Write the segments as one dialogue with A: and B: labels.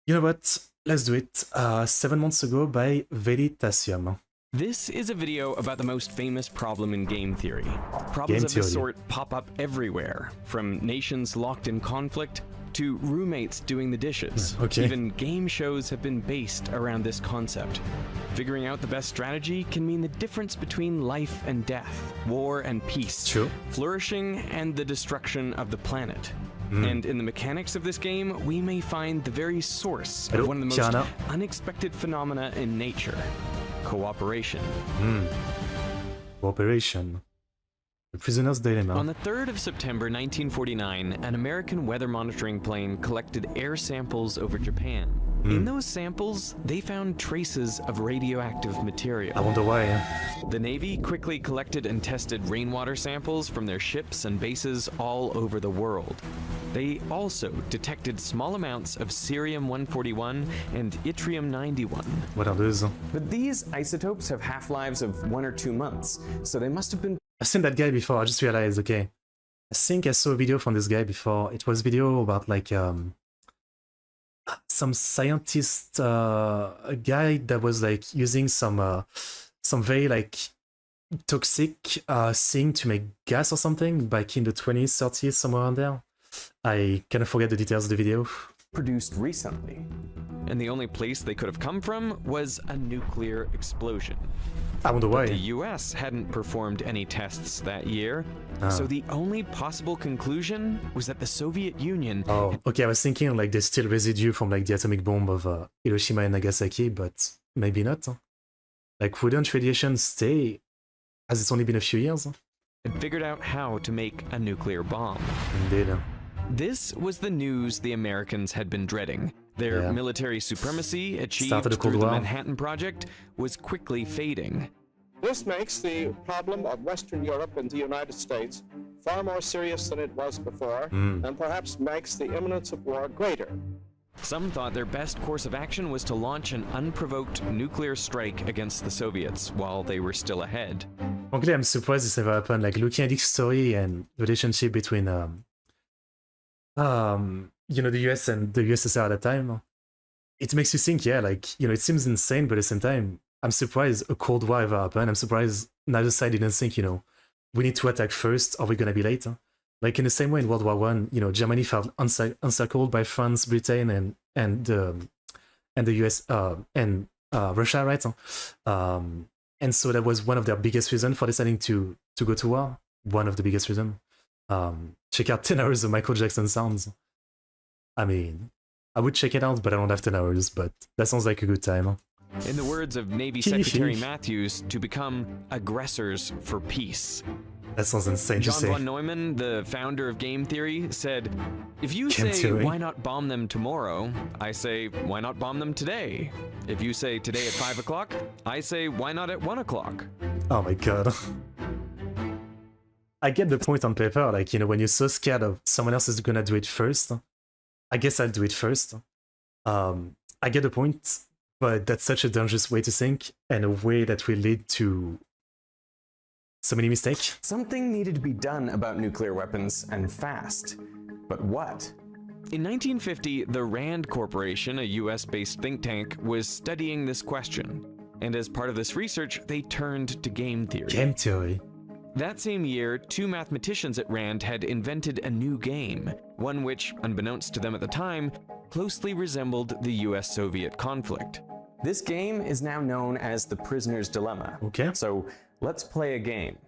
A: You know what? Let's do it. 7 months ago by Veritasium.
B: This is a video about the most famous problem in game theory. Problems
A: Game
B: of this
A: theory.
B: sort pop up everywhere, from nations locked in conflict to roommates doing the dishes.
A: Okay.
B: Even game shows have been based around this concept. Figuring out the best strategy can mean the difference between life and death, war and peace,
A: True.
B: flourishing and the destruction of the planet. And in the mechanics of this game, we may find the very source
A: Hello,
B: of one of the most
A: Kiana.
B: unexpected phenomena in nature: cooperation.
A: Cooperation. The Prisoner's Dilemma.
B: On the 3rd of September 1949, an American weather monitoring plane collected air samples over Japan. In those samples, they found traces of radioactive
A: I
B: material.
A: wonder why.
B: The Navy quickly collected and tested rainwater samples from their ships and bases all over the world. They also detected small amounts of cerium-141 and yttrium-91.
A: What are those?
B: But these isotopes have half-lives of 1 or 2 months, so they must have been
A: I've seen that guy before. I just realized, okay. I think I saw a video from this guy before. It was a video about like some scientist, a guy that was like using some very like toxic thing to make gas or something back in the 20s, 30s, somewhere around there. I kind of forget the details of the video.
B: produced recently. And the only place they could have come from was a nuclear explosion.
A: I wonder why.
B: The US hadn't performed any tests that year, so the only possible conclusion was that the Soviet Union
A: Oh, okay. I was thinking like there's still residue from like the atomic bomb of Hiroshima and Nagasaki, but maybe not. Like, wouldn't radiation stay as it's only been a few years?
B: had figured out how to make a nuclear bomb.
A: Indeed.
B: This was the news the Americans had been dreading. Their
A: Yeah.
B: military supremacy, achieved
A: Started the Cold
B: through the
A: War.
B: Manhattan Project, was quickly fading.
C: This makes the problem of Western Europe and the United States far more serious than it was before, and perhaps makes the imminence of war greater.
B: Some thought their best course of action was to launch an unprovoked nuclear strike against the Soviets while they were still ahead.
A: Frankly, I'm surprised this never happened. Like, looking at this story and the relationship between the US and the USSR at the time, it makes you think, yeah, like, it seems insane, but at the same time, I'm surprised a Cold War ever happened. I'm surprised neither side didn't think, we need to attack first or we're gonna be late. Like, in the same way in World War One, Germany felt encircled by France, Britain, and the US and Russia, right? And so that was one of their biggest reasons for deciding to go to war. One of the biggest reasons. Check out 10 hours of Michael Jackson sounds. I mean, I would check it out, but I don't have 10 hours, but that sounds like a good time.
B: In the words of Navy Secretary Matthews, to become aggressors for peace.
A: That sounds insane to
B: John
A: say.
B: von Neumann, the founder of game theory, said, "If you
A: Game
B: say,
A: theory?
B: why not bomb them tomorrow? I say, why not bomb them today? If you say today at 5 o'clock, I say, why not at 1 o'clock?
A: Oh my god. I get the point on paper, like, when you're so scared of someone else is gonna do it first, I guess I'll do it first. I get the point, but that's such a dangerous way to think, and a way that will lead to so many mistakes.
D: Something needed to be done about nuclear weapons, and fast. But what?
B: In 1950, the RAND Corporation, a US-based think tank, was studying this question. And as part of this research, they turned to game theory.
A: Game theory.
B: That same year, 2 mathematicians at RAND had invented a new game, one which, unbeknownst to them at the time, closely resembled the US-Soviet conflict.
D: This game is now known as the prisoner's dilemma.
A: Okay.
D: So let's play a game.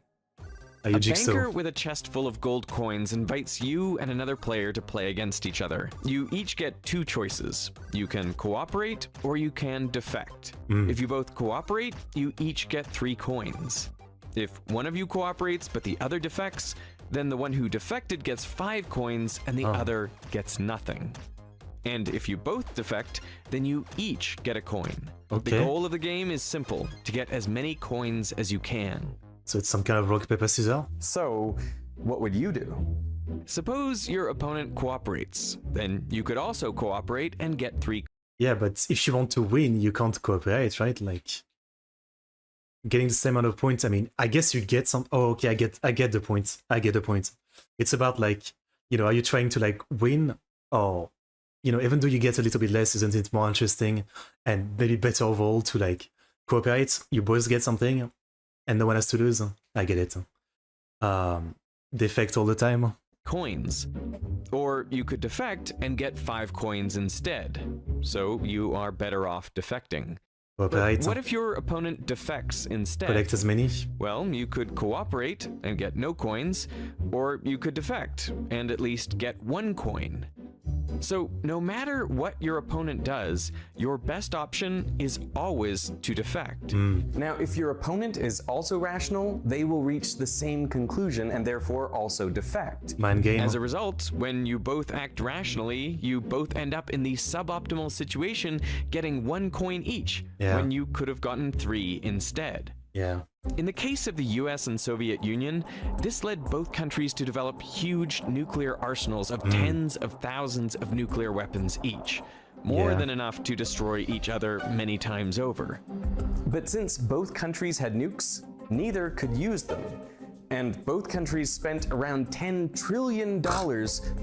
A: Are you
B: A
A: jigsaw?
B: banker with a chest full of gold coins invites you and another player to play against each other. You each get 2 choices. You can cooperate or you can defect. If you both cooperate, you each get 3 coins. If one of you cooperates but the other defects, then the one who defected gets 5 coins and the other gets nothing. And if you both defect, then you each get a coin.
A: Okay.
B: The goal of the game is simple: to get as many coins as you can.
A: So it's some kind of rock, paper, scissors?
D: So, what would you do?
B: Suppose your opponent cooperates, then you could also cooperate and get 3.
A: Yeah, but if you want to win, you can't cooperate, right? Like, getting the same amount of points, I mean, I guess you get some... Oh, okay, I get the point. I get the point. It's about, like, are you trying to, like, win or you know, even though you get a little bit less, isn't it more interesting and maybe better overall to like cooperate? You both get something, and no one has to lose. I get it. Defect all the time.
B: Coins. Or you could defect and get 5 coins instead. So you are better off defecting.
A: Cooperate.
B: But what if your opponent defects instead?
A: Collect as many.
B: Well, you could cooperate and get no coins, or you could defect and at least get 1 coin. So no matter what your opponent does, your best option is always to defect.
D: Now, if your opponent is also rational, they will reach the same conclusion and therefore also defect.
A: Mind game.
B: As a result, when you both act rationally, you both end up in the suboptimal situation, getting 1 coin each, when you could have gotten 3 instead.
A: Yeah.
B: In the case of the US and Soviet Union, this led both countries to develop huge nuclear arsenals of tens of thousands of nuclear weapons each, more than enough to destroy each other many times over.
D: But since both countries had nukes, neither could use them. And both countries spent around $10 trillion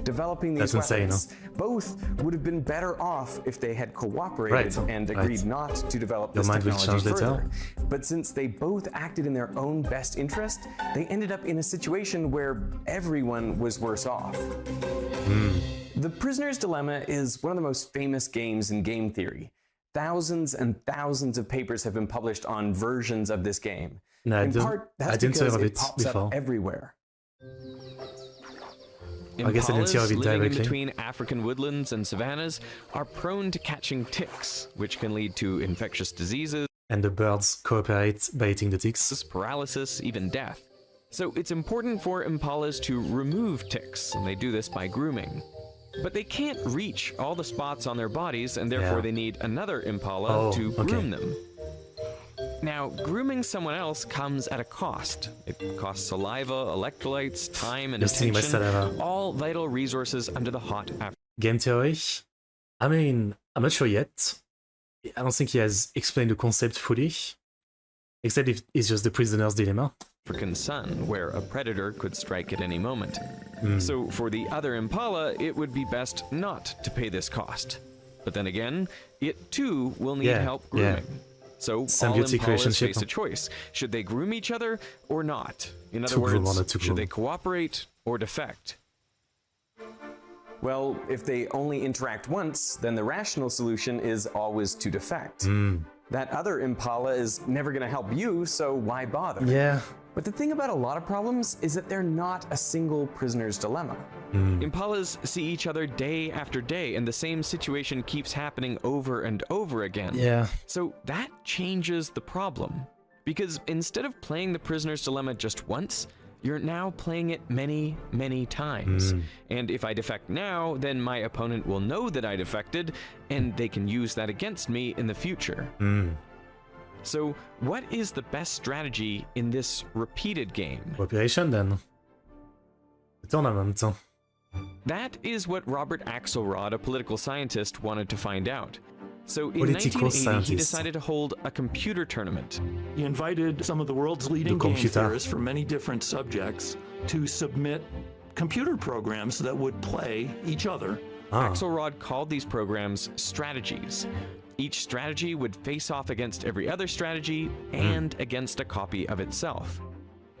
D: developing these weapons. Both would have been better off if they had cooperated and agreed not to develop this technology further. But since they both acted in their own best interest, they ended up in a situation where everyone was worse off. The Prisoner's Dilemma is one of the most famous games in game theory. Thousands and thousands of papers have been published on versions of this game.
A: No,
D: in part, that's because it pops
A: before.
D: up everywhere.
A: I guess I didn't hear of it
B: living in
A: directly.
B: between African woodlands and savannas are prone to catching ticks, which can lead to infectious diseases,
A: And the birds cooperate by eating the ticks.
B: paralysis, even death. So it's important for impalas to remove ticks, and they do this by grooming. But they can't reach all the spots on their bodies, and therefore they need another impala to groom them. Now, grooming someone else comes at a cost. It costs saliva, electrolytes, time, and attention, all vital resources under the hot African.
A: Game theory? I mean, I'm not sure yet. I don't think he has explained the concept fully. Except if it's just the prisoner's dilemma.
B: African sun, where a predator could strike at any moment. So for the other impala, it would be best not to pay this cost. But then again, it too will need help grooming. So all impalas face a choice. Should they groom each other or not? In other words, should they cooperate or defect?
D: Well, if they only interact once, then the rational solution is always to defect. That other impala is never going to help you, so why bother?
A: Yeah.
D: But the thing about a lot of problems is that they're not a single prisoner's dilemma.
B: Impalas see each other day after day, and the same situation keeps happening over and over again.
A: Yeah.
B: So that changes the problem. Because instead of playing the prisoner's dilemma just once, you're now playing it many, many times. And if I defect now, then my opponent will know that I defected, and they can use that against me in the future. So what is the best strategy in this repeated game?
A: Cooperation then. The tournament.
B: That is what Robert Axelrod, a political scientist, wanted to find out. So in
A: Political
B: 1980,
A: scientist.
B: he decided to hold a computer tournament.
E: He invited some of the world's leading game theorists from many different subjects to submit computer programs that would play each other.
B: Axelrod called these programs strategies. Each strategy would face off against every other strategy and against a copy of itself.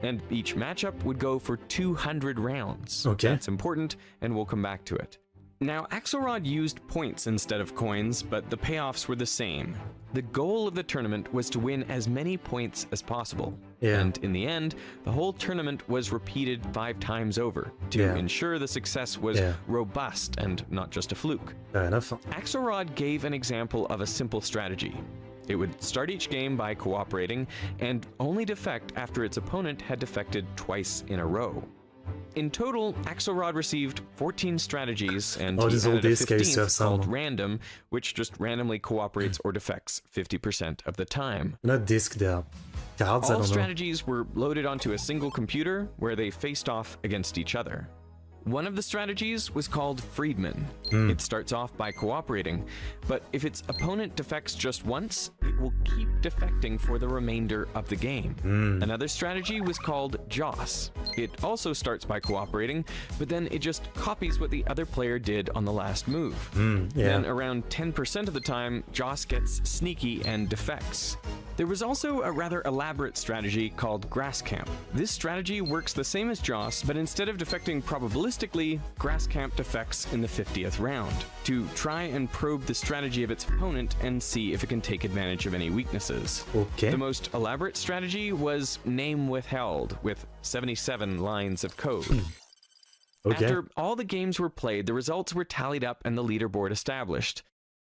B: And each matchup would go for 200 rounds. That's important, and we'll come back to it. Now, Axelrod used points instead of coins, but the payoffs were the same. The goal of the tournament was to win as many points as possible. And in the end, the whole tournament was repeated 5 times over to ensure the success was robust and not just a fluke.
A: Fair enough.
B: Axelrod gave an example of a simple strategy. It would start each game by cooperating and only defect after its opponent had defected twice in a row. In total, Axelrod received 14 strategies, and he added a 15th called random, which just randomly cooperates or defects 50% of the time.
A: Not disc, there. Cards, I don't know.
B: All strategies were loaded onto a single computer where they faced off against each other. One of the strategies was called Friedman. It starts off by cooperating, but if its opponent defects just once, it will keep defecting for the remainder of the game. Another strategy was called Joss. It also starts by cooperating, but then it just copies what the other player did on the last move. Then around 10% of the time, Joss gets sneaky and defects. There was also a rather elaborate strategy called Grass Camp. This strategy works the same as Joss, but instead of defecting probabilistically, Grass Camp defects in the 50th round to try and probe the strategy of its opponent and see if it can take advantage of any weaknesses.
A: Okay.
B: The most elaborate strategy was Name Withheld, with 77 lines of code.
A: Okay.
B: After all the games were played, the results were tallied up and the leaderboard established.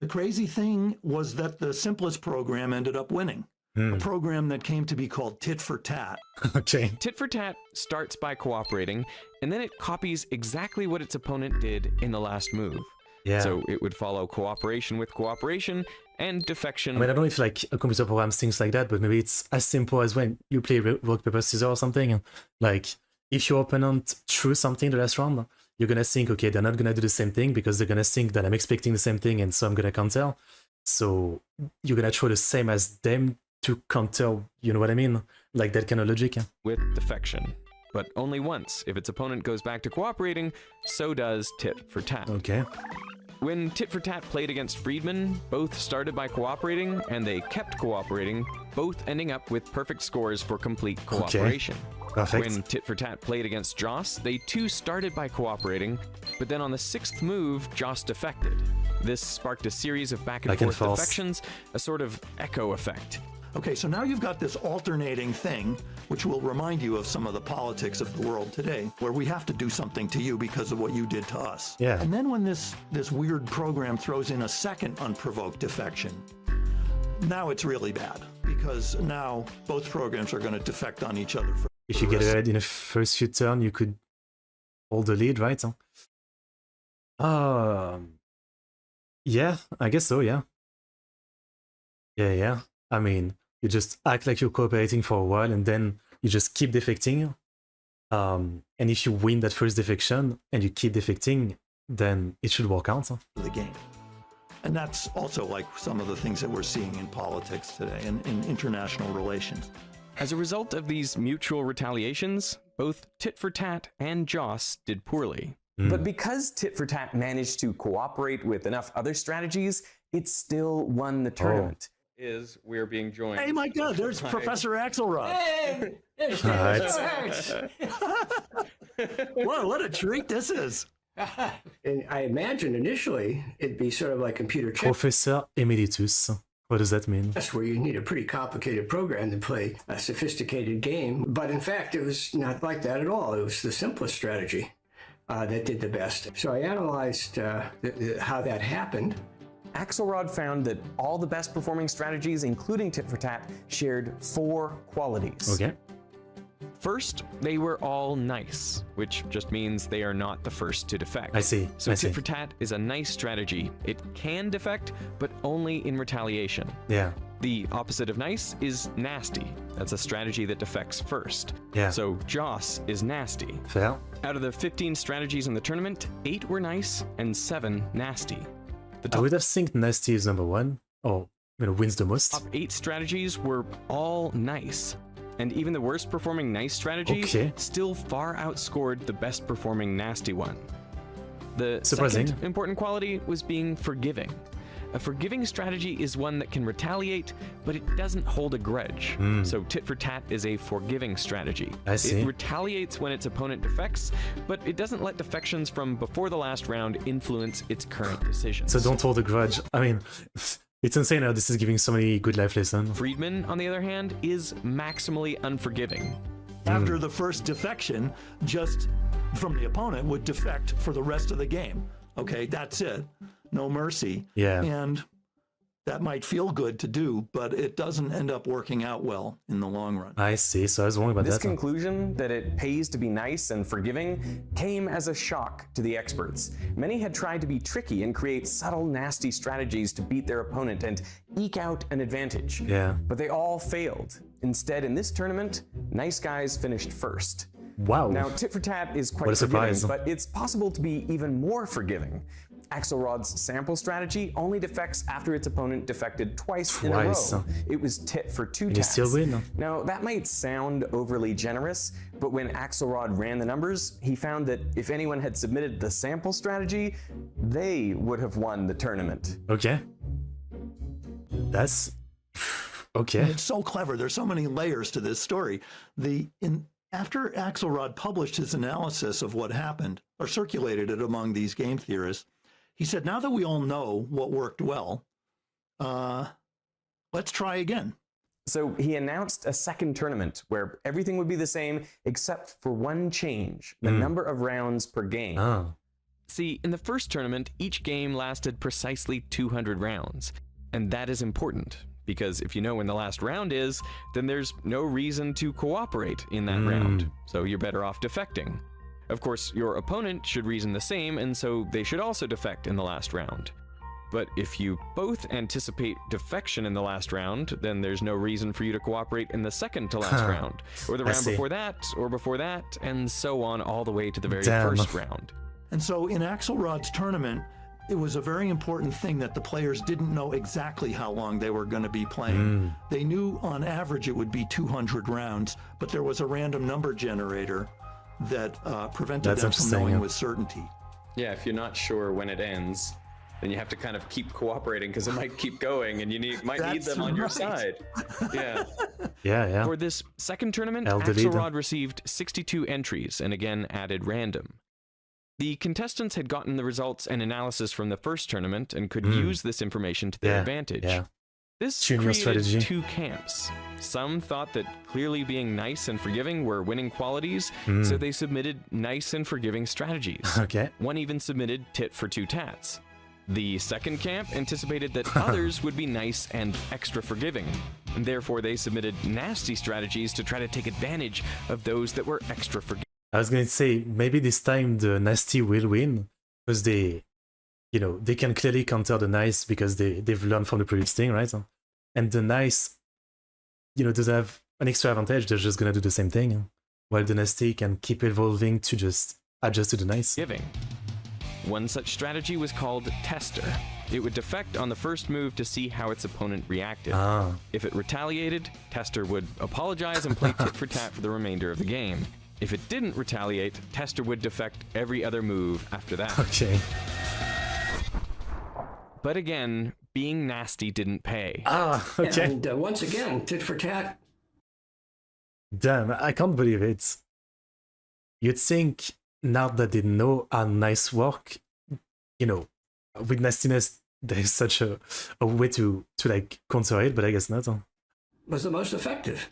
E: The crazy thing was that the simplest program ended up winning. A program that came to be called Tit for Tat.
A: Okay.
B: Tit for Tat starts by cooperating, and then it copies exactly what its opponent did in the last move.
A: Yeah.
B: So it would follow cooperation with cooperation and defection.
A: I mean, I don't know if like a computer programs things like that, but maybe it's as simple as when you play rock, paper, scissors or something. And like, if your opponent threw something the last round, you're gonna think, okay, they're not gonna do the same thing because they're gonna think that I'm expecting the same thing, and so I'm gonna counter. So you're gonna throw the same as them to counter, you know what I mean? Like that kind of logic.
B: With defection, but only once. If its opponent goes back to cooperating, so does Tit for Tat.
A: Okay.
B: When Tit for Tat played against Friedman, both started by cooperating and they kept cooperating, both ending up with perfect scores for complete cooperation.
A: Perfect.
B: When Tit for Tat played against Joss, they too started by cooperating, but then on the 6th move, Joss defected. This sparked a series of back and forth defections, a sort of echo effect.
E: Okay, so now you've got this alternating thing, which will remind you of some of the politics of the world today, where we have to do something to you because of what you did to us.
A: Yeah.
E: And then when this weird program throws in a second unprovoked defection, now it's really bad, because now both programs are going to defect on each other.
A: If you get ahead in the first few turns, you could hold the lead, right? Yeah, I guess so, yeah. Yeah. I mean, you just act like you're cooperating for a while and then you just keep defecting. And if you win that first defection and you keep defecting, then it should work out.
E: The game. And that's also like some of the things that we're seeing in politics today and in international relations.
B: As a result of these mutual retaliations, both Tit for Tat and Joss did poorly.
D: But because Tit for Tat managed to cooperate with enough other strategies, it still won the tournament.
B: We're being joined.
E: Hey, my God, there's Professor Axelrod.
F: Hey!
E: Whoa, what a treat this is.
F: And I imagine initially it'd be sort of like computer chess,
A: Professor Emeritus. What does that mean?
F: where you need a pretty complicated program to play a sophisticated game. But in fact, it was not like that at all. It was the simplest strategy that did the best. So I analyzed how that happened.
D: Axelrod found that all the best performing strategies, including Tit for Tat, shared 4 qualities.
A: Okay.
B: First, they were all nice, which just means they are not the first to defect.
A: I see.
B: So Tit for Tat is a nice strategy. It can defect, but only in retaliation.
A: Yeah.
B: The opposite of nice is nasty. That's a strategy that defects first.
A: Yeah.
B: So Joss is nasty.
A: Fair.
B: Out of the 15 strategies in the tournament, 8 were nice and 7 nasty.
A: I would have think nasty is number 1, or wins the most.
B: Top 8 strategies were all nice. And even the worst performing nice strategy still far outscored the best performing nasty one. The second important quality was being forgiving. A forgiving strategy is one that can retaliate, but it doesn't hold a grudge. So Tit for Tat is a forgiving strategy.
A: I see.
B: It retaliates when its opponent defects, but it doesn't let defections from before the last round influence its current decisions.
A: So don't hold a grudge. I mean, it's insane how this is giving so many good life lessons.
B: Friedman, on the other hand, is maximally unforgiving.
E: After the first defection, just from the opponent would defect for the rest of the game. Okay, that's it. No mercy.
A: Yeah.
E: And that might feel good to do, but it doesn't end up working out well in the long run.
A: I see. So I was wrong about
D: This
A: that.
D: conclusion that it pays to be nice and forgiving came as a shock to the experts. Many had tried to be tricky and create subtle, nasty strategies to beat their opponent and eke out an advantage.
A: Yeah.
D: But they all failed. Instead, in this tournament, nice guys finished first.
A: Wow.
D: Now, tit for tat is quite
A: What a
D: forgiving,
A: surprise.
D: but it's possible to be even more forgiving. Axelrod's sample strategy only defects after its opponent defected twice in a row. It was tit for two tats.
A: Still win.
D: Now, that might sound overly generous, but when Axelrod ran the numbers, he found that if anyone had submitted the sample strategy, they would have won the tournament.
A: Okay. That's... okay.
E: And it's so clever. There's so many layers to this story. After Axelrod published his analysis of what happened, or circulated it among these game theorists, he said, now that we all know what worked well, let's try again.
D: So he announced a second tournament where everything would be the same except for one change, the number of rounds per game.
A: Oh.
B: See, in the first tournament, each game lasted precisely 200 rounds. And that is important, because if you know when the last round is, then there's no reason to cooperate in that round, so you're better off defecting. Of course, your opponent should reason the same, and so they should also defect in the last round. But if you both anticipate defection in the last round, then there's no reason for you to cooperate in the second to last round, or the round before that, or before that, and so on all the way to the very first round.
E: And so in Axelrod's tournament, it was a very important thing that the players didn't know exactly how long they were going to be playing. They knew on average it would be 200 rounds, but there was a random number generator that prevented them from knowing with certainty.
D: Yeah, if you're not sure when it ends, then you have to kind of keep cooperating because it might keep going and you might need them on your side. Yeah.
A: Yeah.
B: For this second tournament, Axelrod received 62 entries and again added random. The contestants had gotten the results and analysis from the first tournament and could use this information to their advantage. This created two camps. Some thought that clearly being nice and forgiving were winning qualities, so they submitted nice and forgiving strategies. One even submitted tit for two tats. The second camp anticipated that others would be nice and extra forgiving, and therefore they submitted nasty strategies to try to take advantage of those that were extra forgiving.
A: I was going to say, maybe this time the nasty will win, because they can clearly counter the nice because they've learned from the previous thing, right? And the nice, does have an extra advantage. They're just going to do the same thing, while the nasty can keep evolving to just adjust to the nice.
B: One such strategy was called Tester. It would defect on the first move to see how its opponent reacted. If it retaliated, Tester would apologize and play tit for tat for the remainder of the game. If it didn't retaliate, Tester would defect every other move after that. But again, being nasty didn't pay.
F: And once again, tit for tat.
A: Damn, I can't believe it. You'd think now that they know how nice work, with nastiness, there's such a way to like counter it, but I guess not.
F: Was the most effective.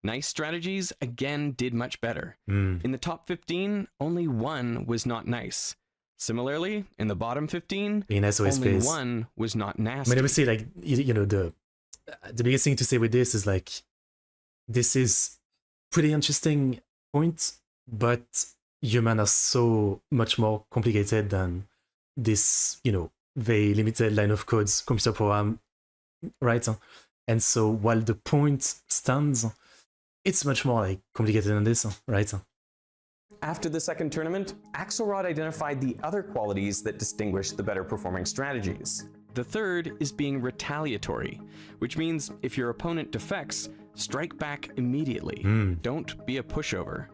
B: Nice strategies, again, did much better. In the top 15, only one was not nice. Similarly, in the bottom 15, only one was not nasty.
A: I mean, I would say, like, the biggest thing to say with this is, like, this is pretty interesting point, but humans are so much more complicated than this, very limited line of codes, computer program, right? And so while the point stands, it's much more like complicated than this, right?
D: After the second tournament, Axelrod identified the other qualities that distinguish the better performing strategies.
B: The third is being retaliatory, which means if your opponent defects, strike back immediately. Don't be a pushover.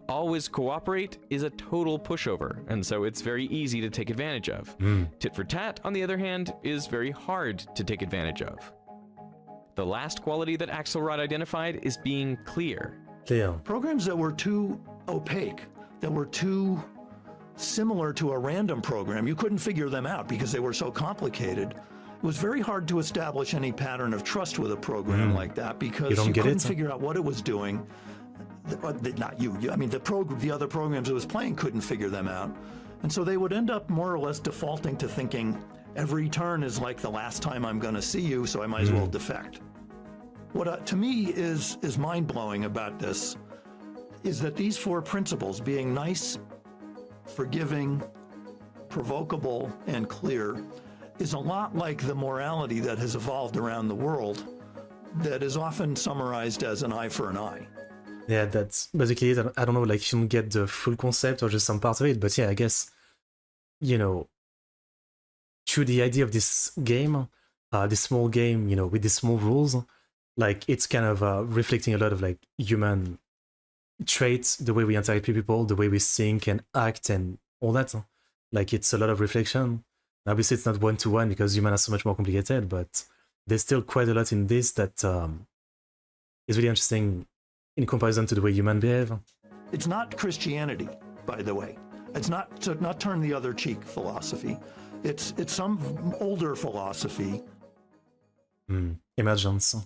B: Always cooperate is a total pushover, and so it's very easy to take advantage of. Tit for tat, on the other hand, is very hard to take advantage of. The last quality that Axelrod identified is being clear.
E: Programs that were too opaque, that were too similar to a random program, you couldn't figure them out because they were so complicated. It was very hard to establish any pattern of trust with a program like that because you couldn't figure out what it was doing. Not you. I mean, the other programs it was playing couldn't figure them out. And so they would end up more or less defaulting to thinking, every turn is like the last time I'm going to see you, so I might as well defect. What to me is mind-blowing about this is that these four principles, being nice, forgiving, provocable, and clear, is a lot like the morality that has evolved around the world that is often summarized as an eye for an eye.
A: Yeah, that's basically it. I don't know, like, if you don't get the full concept or just some part of it, but yeah, I guess, you know, through the idea of this game, this small game, you know, with these small rules, like, it's kind of reflecting a lot of, like, human traits, the way we interact with people, the way we think and act and all that. Like, it's a lot of reflection. Obviously, it's not one-to-one because human are so much more complicated, but there's still quite a lot in this that is really interesting in comparison to the way humans behave.
E: It's not Christianity, by the way. It's not turn the other cheek philosophy. It's some older philosophy.
A: Emergence.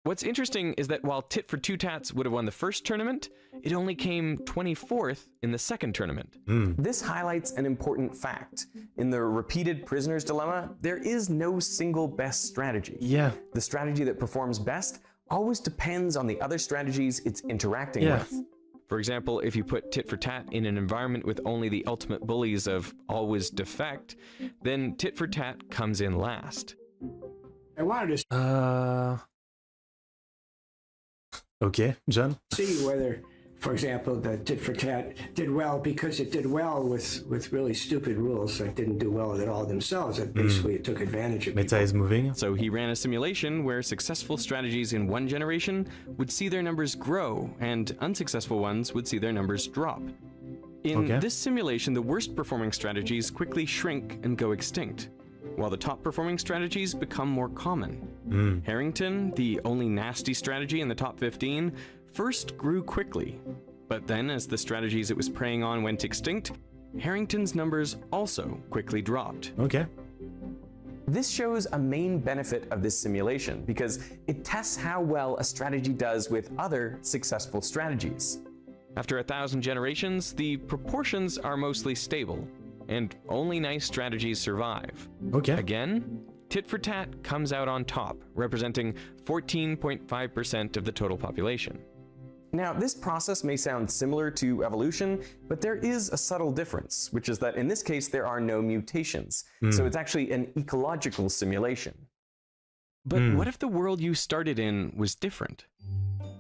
B: What's interesting is that while Tit for Two Tats would have won the first tournament, it only came 24th in the second tournament.
D: This highlights an important fact. In the repeated prisoner's dilemma, there is no single best strategy.
A: Yeah.
D: The strategy that performs best always depends on the other strategies it's interacting with.
B: For example, if you put Tit for Tat in an environment with only the ultimate bullies of always defect, then Tit for Tat comes in last.
F: I wanted to
A: Okay, John?
F: see whether, for example, the Tit for Tat did well because it did well with really stupid rules that didn't do well at all themselves. That basically it took advantage of
A: Meta
F: people.
A: is moving.
B: So he ran a simulation where successful strategies in one generation would see their numbers grow, and unsuccessful ones would see their numbers drop. In this simulation, the worst performing strategies quickly shrink and go extinct, while the top performing strategies become more common. Harrington, the only nasty strategy in the top 15, first grew quickly, but then as the strategies it was preying on went extinct, Harrington's numbers also quickly dropped.
A: Okay.
D: This shows a main benefit of this simulation because it tests how well a strategy does with other successful strategies.
B: After 1,000 generations, the proportions are mostly stable, and only nice strategies survive.
A: Okay.
B: Again, Tit for Tat comes out on top, representing 14.5% of the total population.
D: Now, this process may sound similar to evolution, but there is a subtle difference, which is that in this case there are no mutations. So it's actually an ecological simulation.
B: But what if the world you started in was different?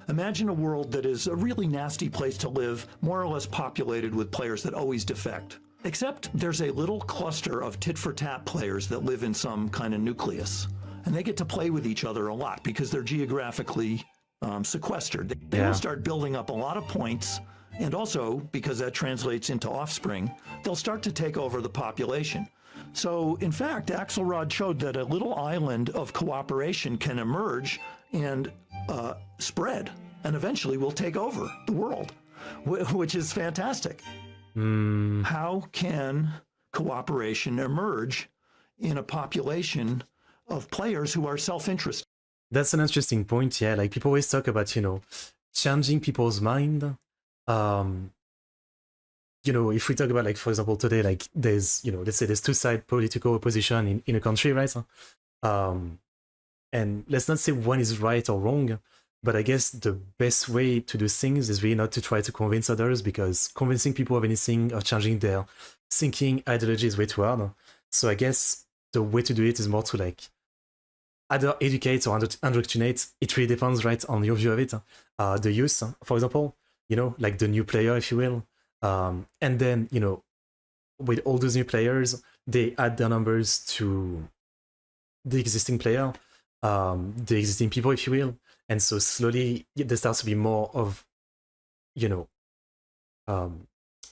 E: Imagine a world that is a really nasty place to live, more or less populated with players that always defect. Except there's a little cluster of tit-for-tat players that live in some kind of nucleus. And they get to play with each other a lot because they're geographically sequestered. They will start building up a lot of points, and also, because that translates into offspring, they'll start to take over the population. So, in fact, Axelrod showed that a little island of cooperation can emerge and spread, and eventually will take over the world, which is fantastic. How can cooperation emerge in a population of players who are self-interested?
A: That's an interesting point, yeah. Like, people always talk about, you know, changing people's mind. You know, if we talk about, like, for example, today, like, there's, you know, let's say there's two-side political opposition in a country, right? And let's not say one is right or wrong, but I guess the best way to do things is really not to try to convince others, because convincing people of anything or changing their thinking ideology is way too hard. So I guess the way to do it is more to, like, either educate or indoctrinate. It really depends, right, on your view of it. The youth, for example, you know, like the new player, if you will. And then, you know, with all those new players, they add their numbers to the existing player, the existing people, if you will. And so slowly there starts to be more of, you know,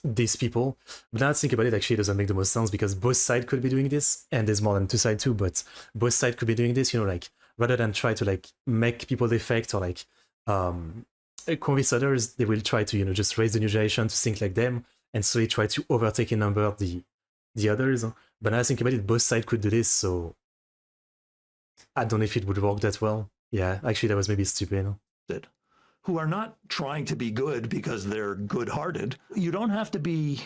A: these people. But now I think about it, actually, it doesn't make the most sense, because both sides could be doing this, and there's more than two sides too, but both sides could be doing this, you know, like, rather than try to, like, make people defect or, like, convince others, they will try to, you know, just raise the new generation to think like them, and slowly try to overtake in number the others. But now I think about it, both sides could do this, so I don't know if it would work that well. Yeah, actually, that was maybe stupid.
E: Who are not trying to be good because they're good-hearted. You don't have to be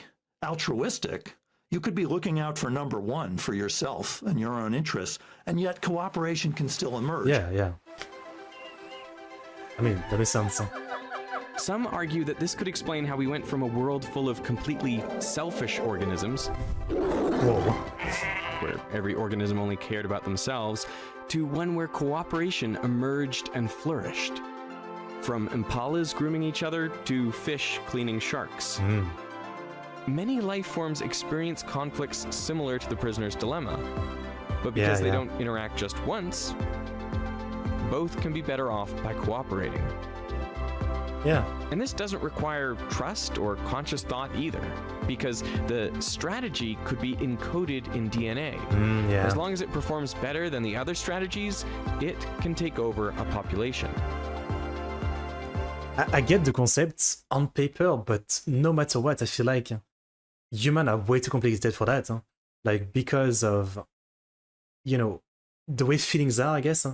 E: altruistic. You could be looking out for number one for yourself and your own interests, and yet cooperation can still emerge.
A: Yeah. I mean, that makes sense.
B: Some argue that this could explain how we went from a world full of completely selfish organisms, where every organism only cared about themselves, to one where cooperation emerged and flourished. from impalas grooming each other to fish cleaning sharks. Many life forms experience conflicts similar to the prisoner's dilemma, but because they don't interact just once, both can be better off by cooperating.
A: Yeah.
B: And this doesn't require trust or conscious thought either, because the strategy could be encoded in DNA. As long as it performs better than the other strategies, it can take over a population.
A: I get the concept on paper, but no matter what, I feel like humans are way too complicated for that. Like, because of, you know, the way feelings are, I guess.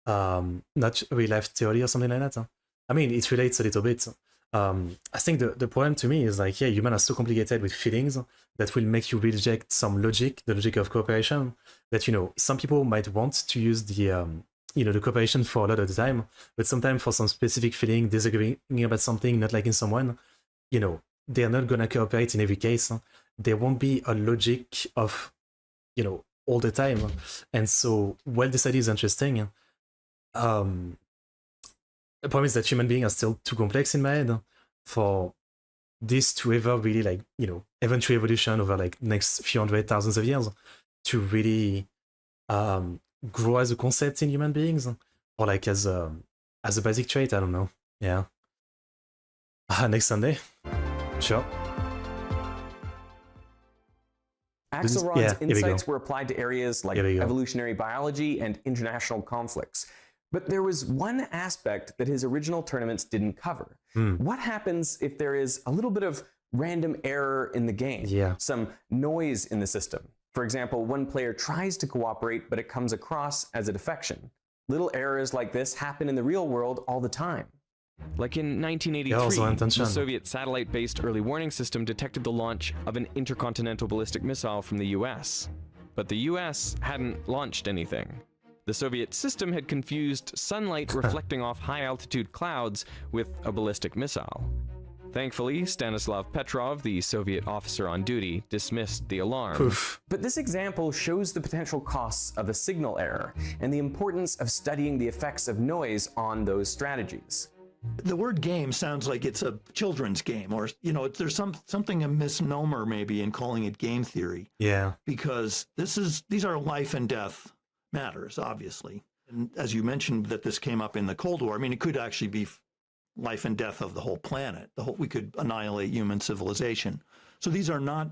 A: Not real life theory or something like that. I mean, it relates a little bit. I think the problem to me is like, yeah, humans are so complicated with feelings that will make you reject some logic, the logic of cooperation, that, you know, some people might want to use the, you know, the cooperation for a lot of the time, but sometimes for some specific feeling, disagreeing about something, not liking someone, you know, they're not gonna cooperate in every case. There won't be a logic of, you know, all the time. And so, while this idea is interesting, the problem is that human beings are still too complex in my head for this to ever really, like, you know, eventual evolution over like next few hundred thousands of years to really grow as a concept in human beings, or like as a basic trait. I don't know. Yeah. Next Sunday. Sure.
D: Axelrod's insights were applied to areas like evolutionary biology and international conflicts. But there was one aspect that his original tournaments didn't cover. What happens if there is a little bit of random error in the game? Some noise in the system. For example, one player tries to cooperate, but it comes across as a defection. Little errors like this happen in the real world all the time.
B: Like in 1983, the Soviet satellite-based early warning system detected the launch of an intercontinental ballistic missile from the US. But the US hadn't launched anything. The Soviet system had confused sunlight reflecting off high-altitude clouds with a ballistic missile. Thankfully, Stanislav Petrov, the Soviet officer on duty, dismissed the alarm.
D: But this example shows the potential costs of a signal error and the importance of studying the effects of noise on those strategies.
E: The word game sounds like it's a children's game, or, you know, there's something a misnomer maybe in calling it game theory.
A: Yeah.
E: Because these are life and death matters, obviously. And as you mentioned that this came up in the Cold War, I mean, it could actually be life and death of the whole planet. We could annihilate human civilization. So these are not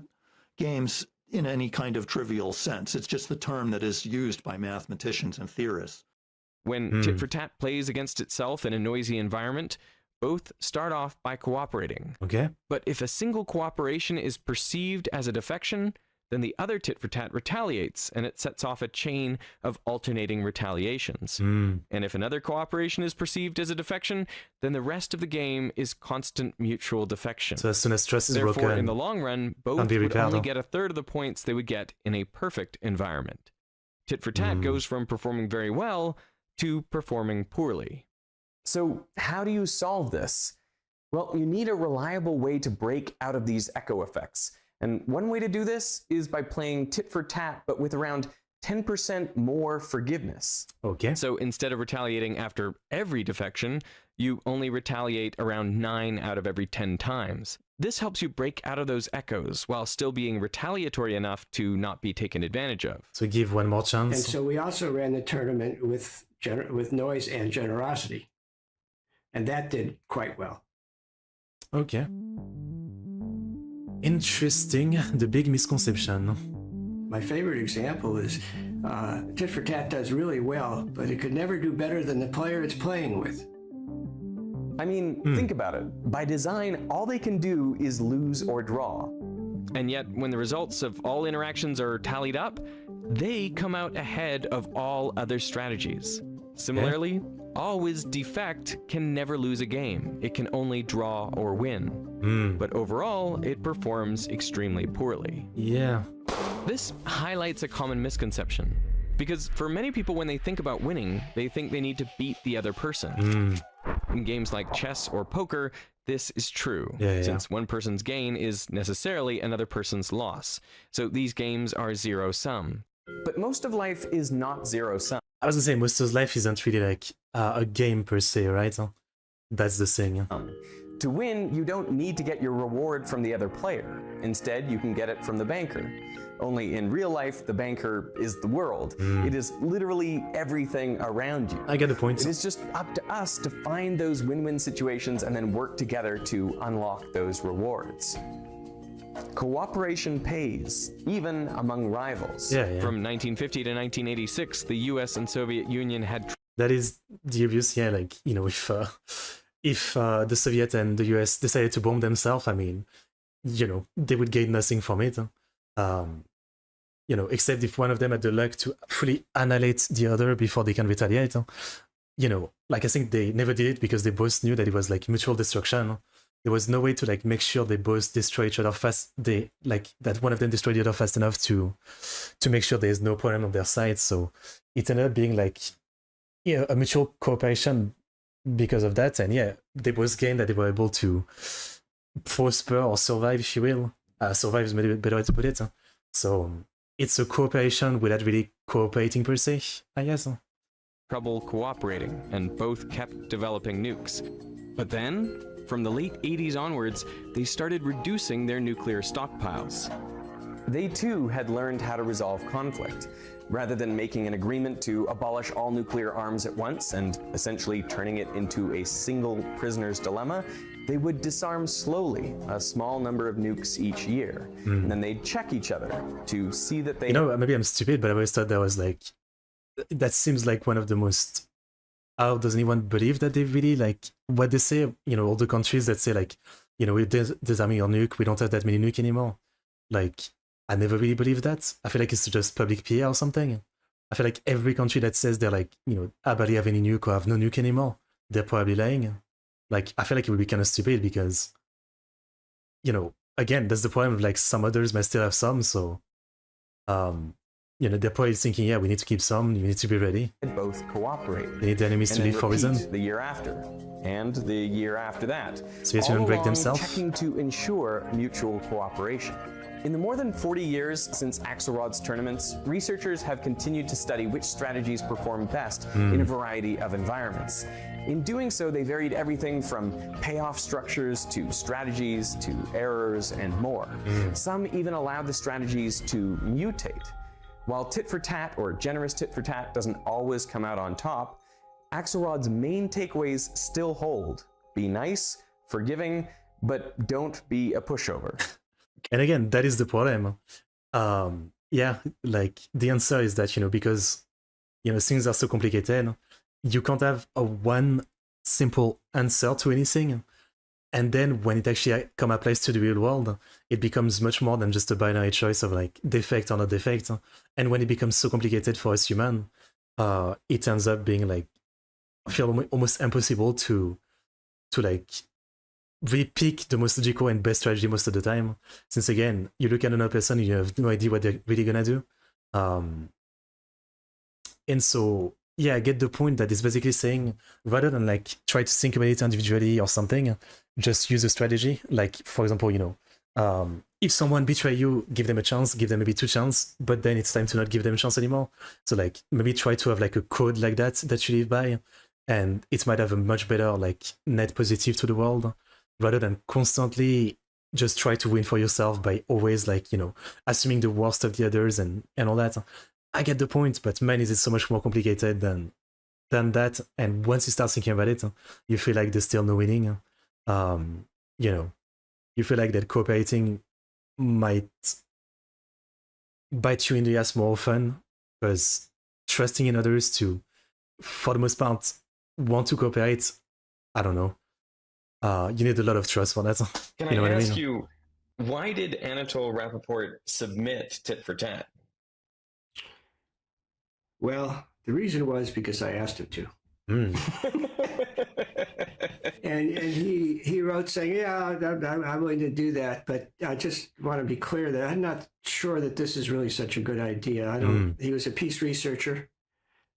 E: games in any kind of trivial sense. It's just the term that is used by mathematicians and theorists.
B: When tit for tat plays against itself in a noisy environment, both start off by cooperating.
A: Okay.
B: But if a single cooperation is perceived as a defection, then the other tit for tat retaliates, and it sets off a chain of alternating retaliations. And if another cooperation is perceived as a defection, then the rest of the game is constant mutual defection.
A: So as soon as trust is
B: Therefore,
A: broken,
B: in the long run, both would only get a third of the points they would get in a perfect environment. Tit for tat goes from performing very well to performing poorly.
D: So how do you solve this? Well, you need a reliable way to break out of these echo effects. And one way to do this is by playing tit for tat, but with around 10% more forgiveness.
A: Okay.
B: So instead of retaliating after every defection, you only retaliate around 9 out of every 10 times. This helps you break out of those echoes while still being retaliatory enough to not be taken advantage of.
A: So give one more chance.
F: And so we also ran the tournament with noise and generosity. And that did quite well.
A: Okay. Interesting. The big misconception.
F: My favorite example is tit for tat does really well, but it could never do better than the player it's playing with.
D: I mean, think about it. By design, all they can do is lose or draw.
B: And yet, when the results of all interactions are tallied up, they come out ahead of all other strategies. Similarly, always defect can never lose a game. It can only draw or win. But overall, it performs extremely poorly.
A: Yeah.
B: This highlights a common misconception. Because for many people, when they think about winning, they think they need to beat the other person. In games like chess or poker, this is true, since one person's gain is necessarily another person's loss. So these games are zero-sum.
D: But most of life is not zero-sum.
A: I was gonna say, most of life isn't really like a game per se, right? That's the thing.
D: To win, you don't need to get your reward from the other player. Instead, you can get it from the banker. Only in real life, the banker is the world. It is literally everything around you.
A: I get the point.
D: It is just up to us to find those win-win situations and then work together to unlock those rewards. Cooperation pays, even among rivals.
A: Yeah.
B: From 1950 to 1986, the US and Soviet Union had...
A: That is the obvious, like, if the Soviet and the US decided to bomb themselves, I mean, they would gain nothing from it. Except if one of them had the luck to fully annihilate the other before they can retaliate. Like I think they never did it because they both knew that it was like mutual destruction. There was no way to like make sure they both destroy each other fast. That one of them destroyed the other fast enough to make sure there's no problem on their side. So it ended up being like a mutual cooperation because of that. And they both gained that they were able to prosper or survive, if you will. Survive is maybe a better way to put it. So it's a cooperation without really cooperating per se, I guess.
B: trouble cooperating, and both kept developing nukes. But then, from the late 80s onwards, they started reducing their nuclear stockpiles.
D: They too had learned how to resolve conflict. Rather than making an agreement to abolish all nuclear arms at once and essentially turning it into a single prisoner's dilemma, they would disarm slowly a small number of nukes each year. And then they'd check each other to see that they...
A: Maybe I'm stupid, but I always thought that seems like one of the most... How does anyone believe that they really, what they say, all the countries that say, we're disarming your nuke, we don't have that many nuke anymore. I never really believe that. I feel like it's just public PR or something. I feel like every country that says they're I barely have any nuke or have no nuke anymore, they're probably lying. I feel like it would be kind of stupid because, again, that's the problem of some others might still have some, so, they're probably thinking, we need to keep some, you need to be ready.
D: Both cooperate.
A: They need the enemies to leave for a reason.
D: The year after, and the year after that.
A: So you shouldn't break themselves.
D: Checking to ensure mutual cooperation. In the more than 40 years since Axelrod's tournaments, researchers have continued to study which strategies perform best in a variety of environments. In doing so, they varied everything from payoff structures to strategies to errors and more. Some even allowed the strategies to mutate. While tit for tat or generous tit for tat doesn't always come out on top, Axelrod's main takeaways still hold. Be nice, forgiving, but don't be a pushover.
A: And again, that is the problem. The answer is that, because, things are so complicated, you can't have a one simple answer to anything. And then when it actually applies to the real world, it becomes much more than just a binary choice of defect or not defect. And when it becomes so complicated for us human, it ends up being almost impossible to really pick the most logical and best strategy most of the time. Since again, you look at another person, you have no idea what they're really gonna do. And so, I get the point that it's basically saying, rather than try to think about it individually or something, just use a strategy. For example, if someone betray you, give them a chance, give them maybe 2 chances, but then it's time to not give them a chance anymore. So maybe try to have a code like that you live by, and it might have a much better net positive to the world, rather than constantly just try to win for yourself by always assuming the worst of the others and all that. I get the point, but man, is it so much more complicated than that. And once you start thinking about it, you feel like there's still no winning. You feel like that cooperating might bite you in the ass more often, because trusting in others to, for the most part, want to cooperate, I don't know. You need a lot of trust for that.
G: Can I ask you, why did Anatole Rappaport submit tit for tat?
F: Well, the reason was because I asked him to. And he wrote saying, I'm willing to do that, but I just want to be clear that I'm not sure that this is really such a good idea. He was a peace researcher,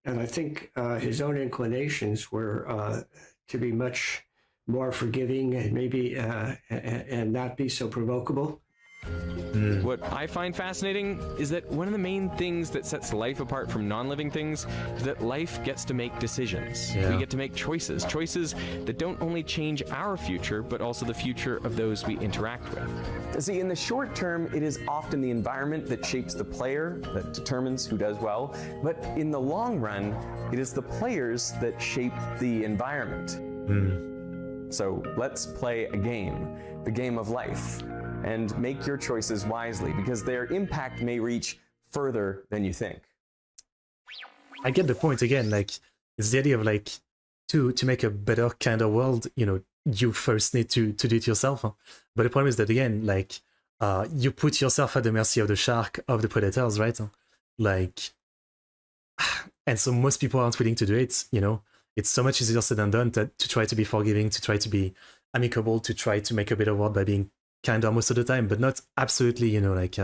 F: and I think his own inclinations were to be much more forgiving and maybe and not be so provocable.
B: What I find fascinating is that one of the main things that sets life apart from non-living things is that life gets to make decisions.
A: Yeah.
B: We get to make choices that don't only change our future, but also the future of those we interact with.
D: See, in the short term, it is often the environment that shapes the player, that determines who does well, but in the long run, it is the players that shape the environment. So let's play a game, the game of life, and make your choices wisely, because their impact may reach further than you think.
A: I get the point again, like, it's the idea of, like, to make a better, kinder world, you know, you first need to do it yourself. Huh? But the problem is that, again, like, you put yourself at the mercy of the shark, of the predators, right? Like, and so most people aren't willing to do it, you know? It's so much easier said than done to try to be forgiving, to try to be amicable, to try to make a better world by being kinder most of the time, but not absolutely, you know, like,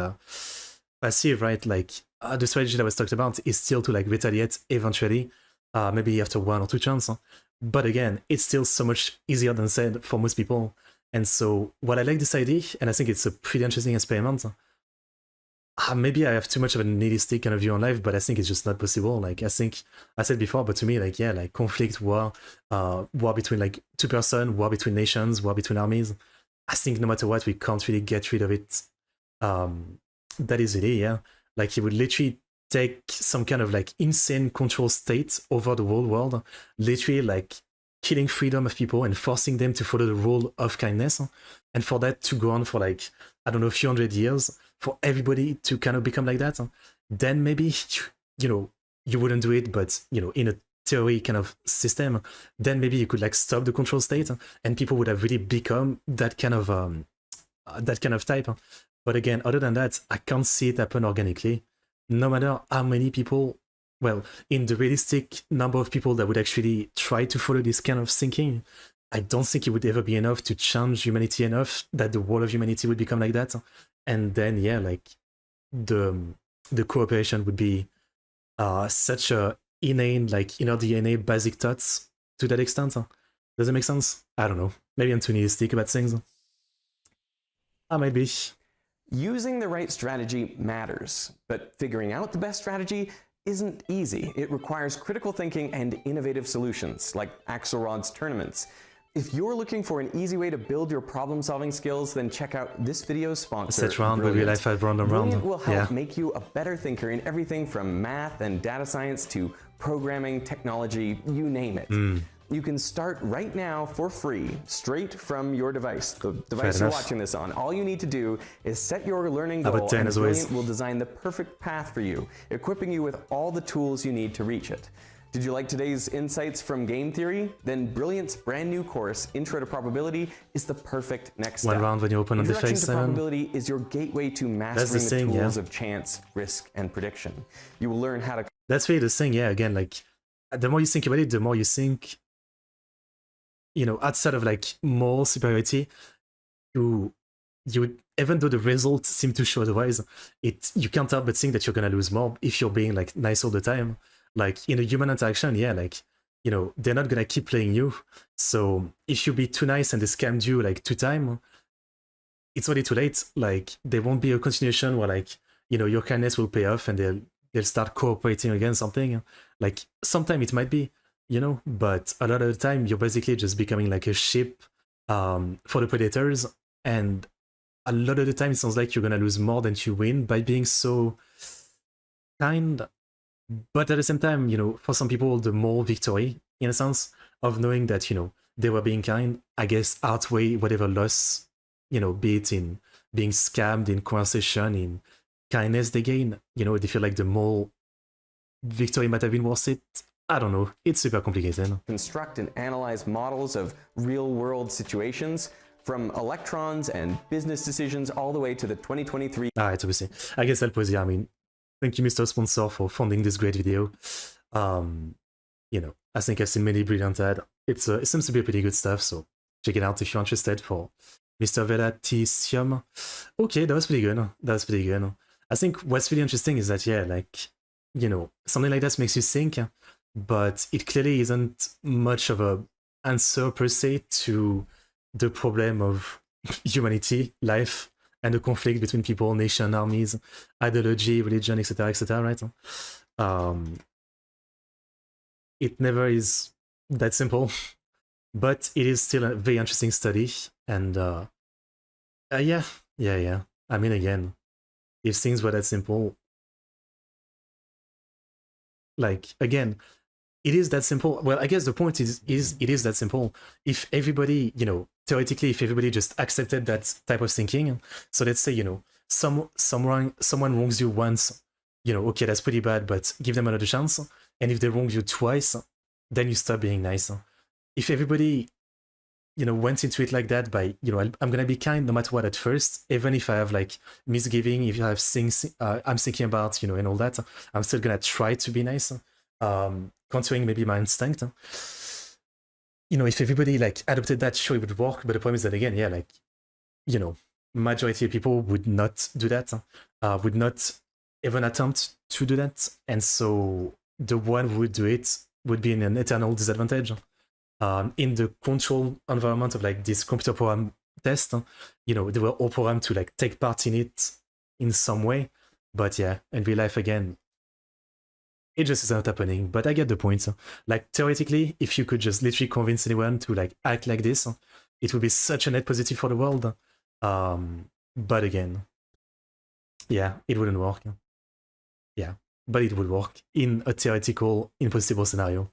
A: passive, right? Like, the strategy that was talked about is still to, like, retaliate eventually, maybe after 1 or 2 chances. Huh? But again, it's still so much easier than said for most people. And so, while I like this idea, and I think it's a pretty interesting experiment, maybe I have too much of a nihilistic kind of view on life, but I think it's just not possible. Like, I think I said before, but to me, like, yeah, like conflict, war, war between like 2 persons, war between nations, war between armies. I think no matter what, we can't really get rid of it that easily, yeah. Like, it would literally take some kind of like insane control state over the whole world, literally like killing freedom of people and forcing them to follow the rule of kindness. And for that to go on for like, I don't know, a few hundred years, for everybody to kind of become like that, then maybe, you know, you wouldn't do it, but, you know, in a theory kind of system, then maybe you could like stop the control state and people would have really become that kind of type. But again, other than that, I can't see it happen organically, no matter how many people, well, in the realistic number of people that would actually try to follow this kind of thinking, I don't think it would ever be enough to change humanity enough that the whole of humanity would become like that. And then, yeah, like the cooperation would be such a inane, like inner DNA basic thoughts to that extent. Does it make sense? I don't know. Maybe I'm too nihilistic about things. I might be.
D: Using the right strategy matters, but figuring out the best strategy isn't easy. It requires critical thinking and innovative solutions, like Axelrod's tournaments. If you're looking for an easy way to build your problem-solving skills, then check out this video's sponsor,
A: Set round, where we life at random
D: Brilliant
A: round.
D: will help make you a better thinker in everything from math and data science to programming, technology, you name it. You can start right now for free, straight from your device, the device you're watching this on. All you need to do is set your learning goal, and Brilliant will design the perfect path for you, equipping you with all the tools you need to reach it. Did you like today's insights from game theory? Then Brilliant's brand new course, Intro to Probability, is the perfect next step.
A: 1 round when you open on the face.
D: Probability is your gateway to mastering the tools of chance, risk, and prediction. You will learn how to...
A: That's really the thing, yeah, again, like, the more you think about it, the more you think, you know, outside of like moral superiority, you would, even though the results seem to show otherwise, you can't help but think that you're gonna lose more if you're being like nice all the time. Like in a human interaction, yeah, like, you know, they're not gonna keep playing you. So if you be too nice and they scammed you like 2 times, it's already too late. Like there won't be a continuation where like, you know, your kindness will pay off and they'll start cooperating against something. Like sometimes it might be, you know, but a lot of the time you're basically just becoming like a ship for the predators, and a lot of the time it sounds like you're gonna lose more than you win by being so kind. But at the same time, you know, for some people the moral victory, in a sense, of knowing that, you know, they were being kind, I guess outweigh whatever loss, you know, be it in being scammed, in conversation, in kindness they gain. You know, they feel like the moral victory might have been worth it. I don't know. It's super complicated.
D: Construct and analyze models of real-world situations, from electrons and business decisions all the way to the 2023.
A: Alright, obviously. I guess I'll pause here. I mean, thank you, Mr. Sponsor, for funding this great video. You know, I think I've seen many brilliant ads. It seems to be pretty good stuff, so check it out if you're interested for Mr. Veritasium. Okay, that was pretty good. That was pretty good. I think what's really interesting is that, yeah, like, you know, something like that makes you think, but it clearly isn't much of a answer per se to the problem of humanity, life, and the conflict between people, nation, armies, ideology, religion, etc., right? It never is that simple, but it is still a very interesting study. And yeah. I mean, again, if things were that simple, like, again, it is that simple. Well, I guess the point is it is that simple. If everybody, theoretically, if everybody just accepted that type of thinking, so let's say, someone wrongs you once, okay, that's pretty bad, but give them another chance. And if they wrong you twice, then you stop being nice. If everybody, went into it like that by, I'm gonna be kind no matter what at first, even if I have like misgiving, if I have things I'm thinking about, and all that, I'm still gonna try to be nice. Countering maybe my instinct. If everybody like adopted that, sure, it would work. But the problem is that, again, yeah, like, majority of people would not do that, would not even attempt to do that. And so the one who would do it would be in an eternal disadvantage. In the control environment of like this computer program test, they were all programmed to like take part in it in some way. But yeah, in real life, again, it just isn't happening. But I get the point. Like, theoretically, if you could just literally convince anyone to like act like this, it would be such a net positive for the world. But again, yeah, it wouldn't work. Yeah, but it would work in a theoretical, impossible scenario.